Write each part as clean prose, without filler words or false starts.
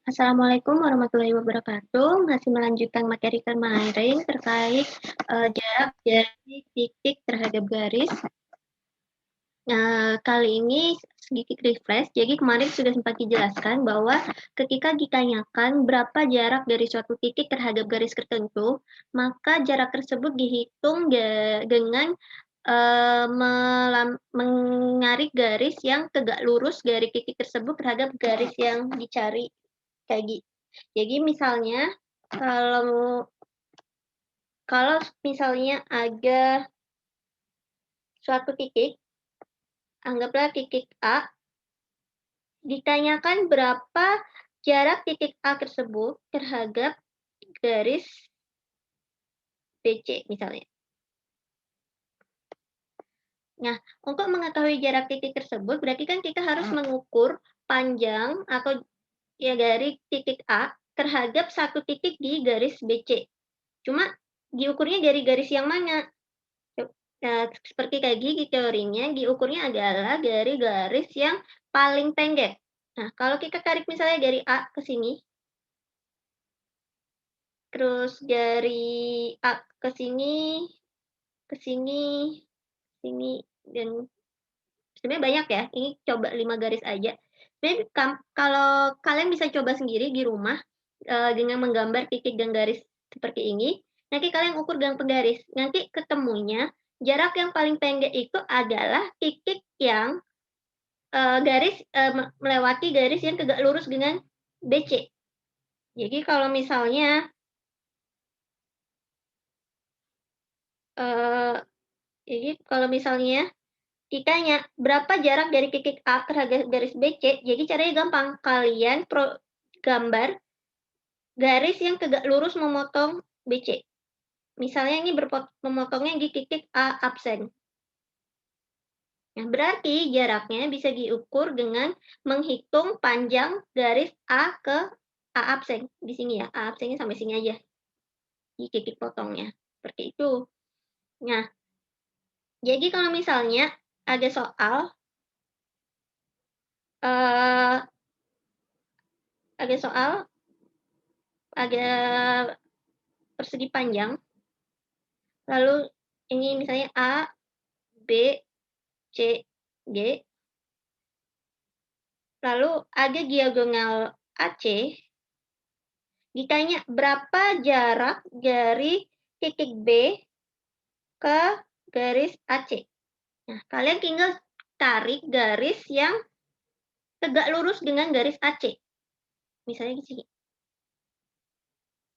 Assalamualaikum warahmatullahi wabarakatuh. Masih melanjutkan materi kemarin terkait jarak dari titik terhadap garis. Kali ini sedikit refresh. Jadi kemarin sudah sempat dijelaskan bahwa ketika ditanyakan berapa jarak dari suatu titik terhadap garis tertentu, maka jarak tersebut dihitung dengan mengarik garis yang tegak lurus dari titik tersebut terhadap garis yang dicari. Jadi misalnya kalau kalau misalnya ada suatu titik, anggaplah titik A, ditanyakan berapa jarak titik A tersebut terhadap garis BC misalnya. Nah, untuk mengetahui jarak titik tersebut berarti kan kita harus mengukur panjang atau ya dari titik A terhadap satu titik di garis BC. Cuma diukurnya dari garis yang mana? Nah, seperti kayak gini teorinya, diukurnya adalah dari garis yang paling pendek. Nah, kalau kita tarik misalnya dari A ke sini, terus dari A ke sini, ke sini, sini, dan sebenarnya banyak ya, ini coba 5 garis aja. Sebenarnya kalau kalian bisa coba sendiri di rumah, dengan menggambar titik dan garis seperti ini, nanti kalian ukur dengan penggaris. Nanti ketemunya jarak yang paling pendek itu adalah titik yang melewati garis yang tegak lurus dengan BC. Jadi kalau misalnya eee, ditanya berapa jarak dari titik A terhadap garis BC, jadi caranya gampang, kalian gambar garis yang tegak lurus memotong BC. Misalnya ini memotongnya di titik A absen. Nah, berarti jaraknya bisa diukur dengan menghitung panjang garis A ke A absen. Di sini ya, A absennya sampai sini aja, di titik potongnya, seperti itu. Nah, jadi kalau misalnya ada soal, eee, ada soal, ada persegi panjang, lalu ini misalnya A, B, C, G, lalu ada diagonal AC, ditanya berapa jarak dari titik B ke garis AC. Nah, kalian tinggal tarik garis yang tegak lurus dengan garis AC. Misalnya di sini.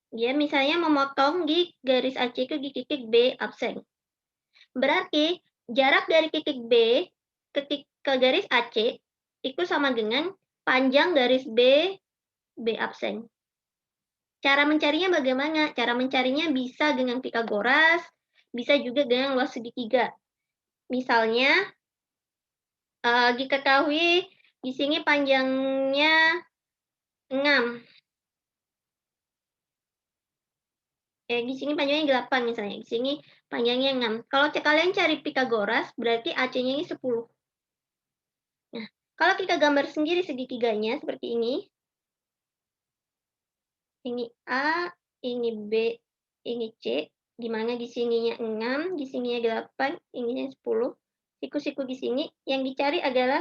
Dia misalnya memotong di garis AC itu di titik B absen. Berarti jarak dari titik B ke garis AC itu sama dengan panjang garis B absen. Cara mencarinya bagaimana? Cara mencarinya bisa dengan Pitagoras, bisa juga dengan luas segitiga. Misalnya, diketahui di sini panjangnya 6, di sini panjangnya 8 misalnya, di sini panjangnya 6. Kalau kalian cari Pitagoras, berarti AC-nya ini 10. Nah, kalau kita gambar sendiri segitiganya seperti ini A, ini B, ini C, di mana di sininya 6, di sininya 8, ininya 10. Siku-siku di sini yang dicari adalah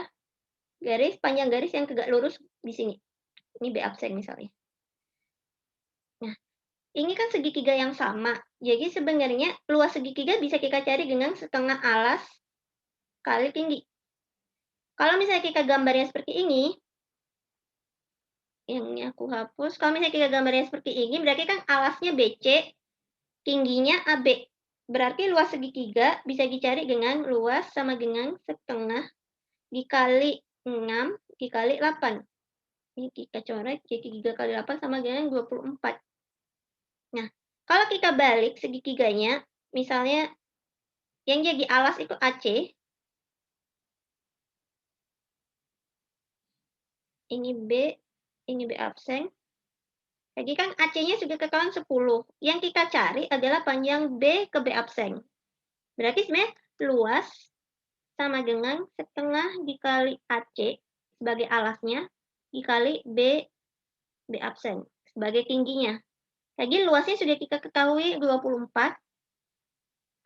panjang garis yang tegak lurus di sini. Ini B absen misalnya. Nah, ini kan segitiga yang sama. Jadi sebenarnya luas segitiga bisa kita cari dengan setengah alas kali tinggi. Kalau misalnya kita gambarnya seperti ini, yang aku hapus. Kalau misalnya kita gambarnya seperti ini, berarti kan alasnya BC, tingginya AB. Berarti luas segitiga bisa dicari dengan luas sama dengan setengah dikali 6 dikali 8. Ini kita coret, jadi 3 kali 8 sama dengan 24. Nah, kalau kita balik segitiganya, misalnya yang jadi alas itu AC, ini B absen. Jadi kan AC-nya sudah ketahuan 10. Yang kita cari adalah panjang B ke B absen. Berarti sebenarnya luas sama dengan setengah dikali AC sebagai alasnya, dikali B B absen sebagai tingginya. Jadi luasnya sudah kita ketahui 24,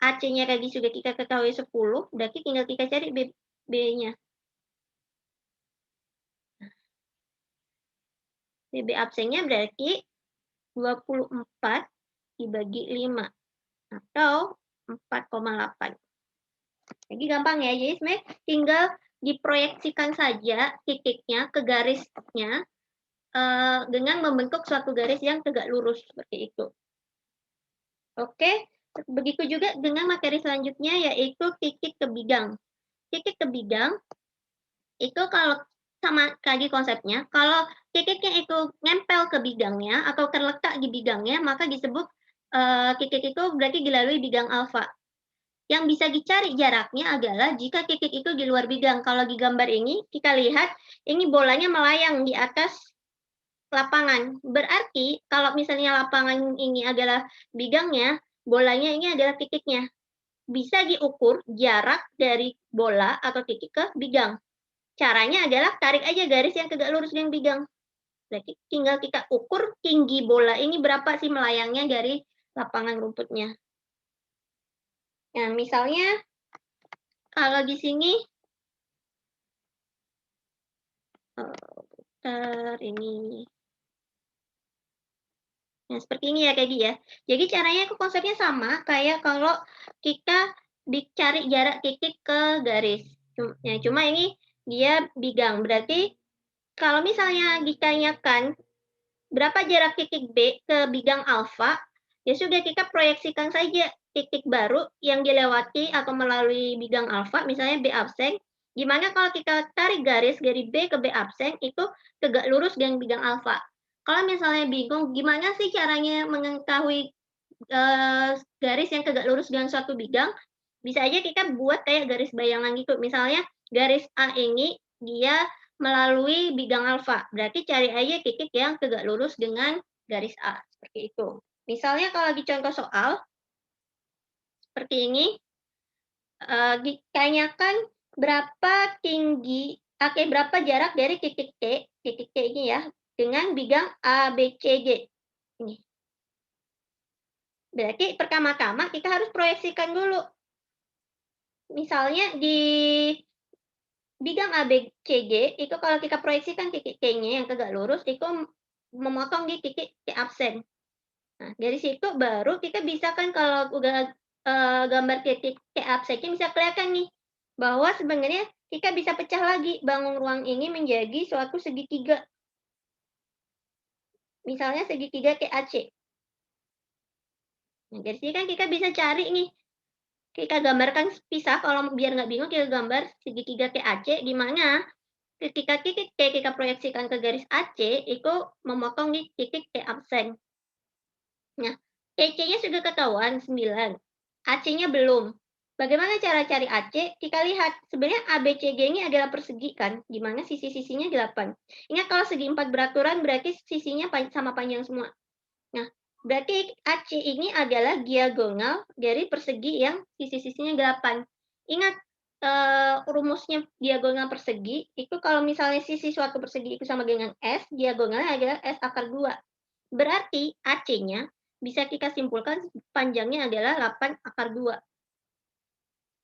AC-nya tadi sudah kita ketahui 10, berarti tinggal kita cari B-nya. BB absennya berarti 24 dibagi 5 atau 4,8. Jadi gampang ya, jadi sebenarnya tinggal diproyeksikan saja titiknya ke garisnya dengan membentuk suatu garis yang tegak lurus seperti itu. Oke, begitu juga dengan materi selanjutnya yaitu titik ke bidang. Titik ke bidang itu kalau sama tadi konsepnya, kalau titiknya itu nempel ke bidangnya atau terletak di bidangnya, maka disebut titik itu berarti dilalui bidang alfa. Yang bisa dicari jaraknya adalah jika titik itu di luar bidang. Kalau di gambar ini, kita lihat ini bolanya melayang di atas lapangan. Berarti kalau misalnya lapangan ini adalah bidangnya, bolanya ini adalah titiknya. Bisa diukur jarak dari bola atau titik ke bidang. Caranya adalah tarik aja garis yang tegak lurus dengan bidang. Berarti tinggal kita ukur tinggi bola ini berapa sih melayangnya dari lapangan rumputnya. Nah, misalnya kalau di sini ini. Nah, seperti ini ya tadi ya. Jadi caranya konsepnya sama kayak kalau kita cari jarak titik ke garis. Ya, cuma ini dia bidang. Berarti kalau misalnya ditanyakan berapa jarak titik B ke bidang alfa, ya sudah kita proyeksikan saja titik baru yang dilewati atau melalui bidang alfa, misalnya B absen. Gimana kalau kita tarik garis dari B ke B absen itu tegak lurus dengan bidang alfa. Kalau misalnya bingung gimana sih caranya mengetahui garis yang tegak lurus dengan suatu bidang, bisa aja kita buat kayak garis bayangan gitu. Misalnya garis A ini dia melalui bidang alfa, berarti cari aja titik yang tegak lurus dengan garis A, seperti itu. Misalnya kalau di contoh soal, seperti ini, ditanyakan berapa tinggi, berapa jarak dari titik T ini ya, dengan bidang A, B, C, D. Ini. Berarti pertama-tama kita harus proyeksikan dulu. Misalnya di bidang A, B, C, D, itu kalau kita proyeksikan titik T-nya yang tegak lurus, itu memotong di titik T absen. Nah, dari situ baru kita bisa kan kalau udah gambar titik T absennya bisa kelihatan nih, bahwa sebenarnya kita bisa pecah lagi bangun ruang ini menjadi suatu segitiga. Misalnya segitiga TAC. Nah, dari sini kan kita bisa cari nih, kita gambarkan pisah, kalau biar nggak bingung kita gambar segitiga TAC, di mana ketika titik T kita proyeksikan ke garis AC, itu memotong di titik T absen. Nah, TC-nya sudah ketahuan 9, AC-nya belum. Bagaimana cara cari AC? Kita lihat, sebenarnya ABCD ini adalah persegi kan, di mana sisi-sisinya 8. Ingat kalau segi 4 beraturan berarti sisinya sama panjang semua. Nah, berarti AC ini adalah diagonal dari persegi yang sisi-sisinya 8. Ingat, rumusnya diagonal persegi, itu kalau misalnya sisi suatu persegi itu sama dengan S, diagonalnya adalah S akar 2. Berarti AC-nya bisa kita simpulkan panjangnya adalah 8 akar 2.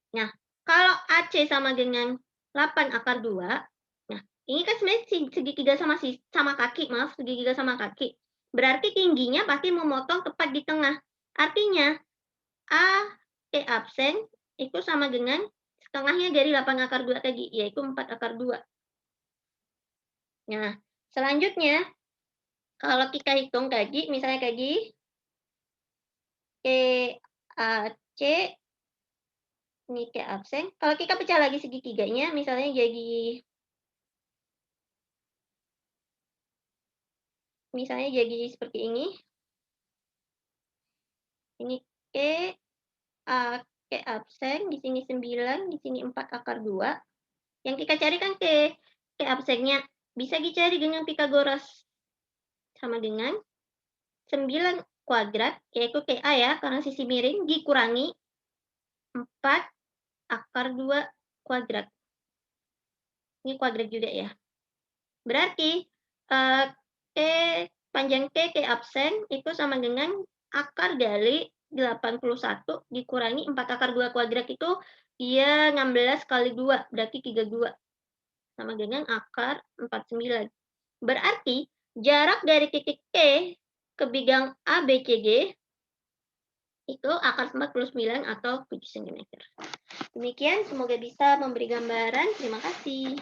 Nah, kalau AC sama dengan 8 akar 2, nah ini kan sebenarnya segitiga sama kaki, maaf, segitiga sama kaki. Berarti tingginya pasti memotong tepat di tengah. Artinya, A, T absen itu sama dengan setengahnya dari 8 akar 2 tadi, yaitu 4 akar 2. Nah, selanjutnya, kalau kita hitung tadi, misalnya tadi, T, A, C, ini T absen. Kalau kita pecah lagi segitiganya, misalnya jadi seperti ini. Ini T, A, T absen, di sini 9, di sini 4 akar 2. Yang kita cari kan T absennya. Bisa dicari dengan Pitagoras. Sama dengan 9 kuadrat, yaitu TA ya, karena sisi miring, dikurangi 4 akar 2 kuadrat. Ini kuadrat juga ya. Berarti T panjang T absen itu sama dengan akar dari 81 dikurangi 4 akar 2 kuadrat itu dia 16 kali 2, berarti 32. Sama dengan akar 49. Berarti jarak dari titik T ke bidang ABCD itu akar 49 atau 7 cm. Demikian, semoga bisa memberi gambaran. Terima kasih.